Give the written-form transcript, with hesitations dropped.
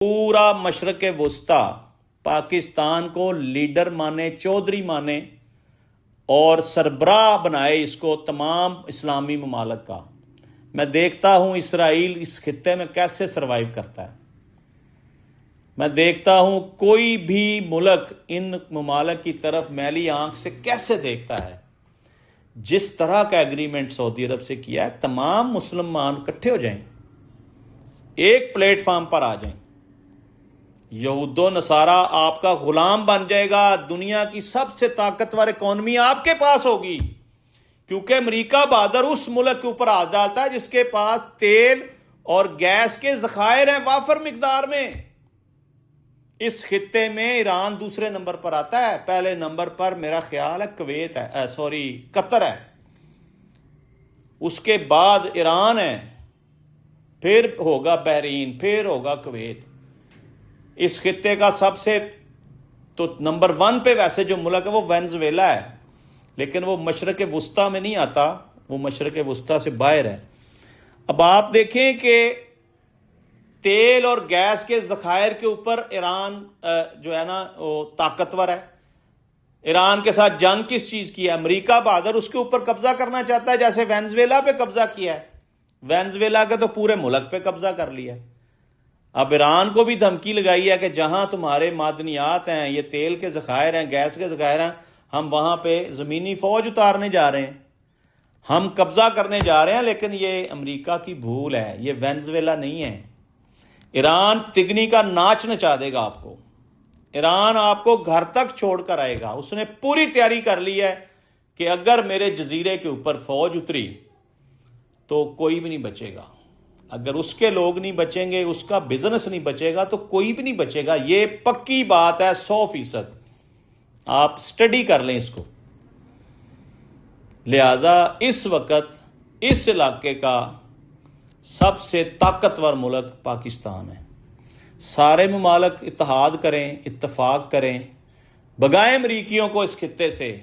پورا مشرق وسطی پاکستان کو لیڈر مانے، چودھری مانے اور سربراہ بنائے اس کو تمام اسلامی ممالک کا۔ میں دیکھتا ہوں اسرائیل اس خطے میں کیسے سروائیو کرتا ہے۔ میں دیکھتا ہوں کوئی بھی ملک ان ممالک کی طرف میلی آنکھ سے کیسے دیکھتا ہے۔ جس طرح کا ایگریمنٹ سعودی عرب سے کیا ہے، تمام مسلمان اکٹھے ہو جائیں، ایک پلیٹ فارم پر آ جائیں، یہود و نصارہ آپ کا غلام بن جائے گا، دنیا کی سب سے طاقتور اکانومی آپ کے پاس ہوگی، کیونکہ امریکہ بہادر اس ملک کے اوپر ہاتھ ڈالتا ہے جس کے پاس تیل اور گیس کے ذخائر ہیں وافر مقدار میں۔ اس خطے میں ایران دوسرے نمبر پر آتا ہے، پہلے نمبر پر میرا خیال ہے کویت ہے، قطر ہے، اس کے بعد ایران ہے، پھر ہوگا بحرین، پھر ہوگا کویت۔ اس خطے کا سب سے تو نمبر 1 پہ ویسے جو ملک ہے وہ وینزویلا ہے، لیکن وہ مشرق وسطی میں نہیں آتا، وہ مشرق وسطی سے باہر ہے۔ اب آپ دیکھیں کہ تیل اور گیس کے ذخائر کے اوپر ایران جو ہے نا وہ طاقتور ہے۔ ایران کے ساتھ جنگ کس چیز کی ہے؟ امریکہ بہادر اس کے اوپر قبضہ کرنا چاہتا ہے، جیسے وینزویلا پہ قبضہ کیا ہے، وینزویلا کے تو پورے ملک پہ قبضہ کر لیا ہے۔ اب ایران کو بھی دھمکی لگائی ہے کہ جہاں تمہارے معدنیات ہیں، یہ تیل کے ذخائر ہیں، گیس کے ذخائر ہیں، ہم وہاں پہ زمینی فوج اتارنے جا رہے ہیں، ہم قبضہ کرنے جا رہے ہیں۔ لیکن یہ امریکہ کی بھول ہے، یہ وینزویلا نہیں ہے۔ ایران تگنی کا ناچ نچا دے گا آپ کو، ایران آپ کو گھر تک چھوڑ کر آئے گا۔ اس نے پوری تیاری کر لی ہے کہ اگر میرے جزیرے کے اوپر فوج اتری تو کوئی بھی نہیں بچے گا، اگر اس کے لوگ نہیں بچیں گے، اس کا بزنس نہیں بچے گا تو کوئی بھی نہیں بچے گا۔ یہ پکی بات ہے 100%، آپ سٹڈی کر لیں اس کو۔ لہذا اس وقت اس علاقے کا سب سے طاقتور ملک پاکستان ہے۔ سارے ممالک اتحاد کریں، اتفاق کریں، بگائیں امریکیوں کو اس خطے سے۔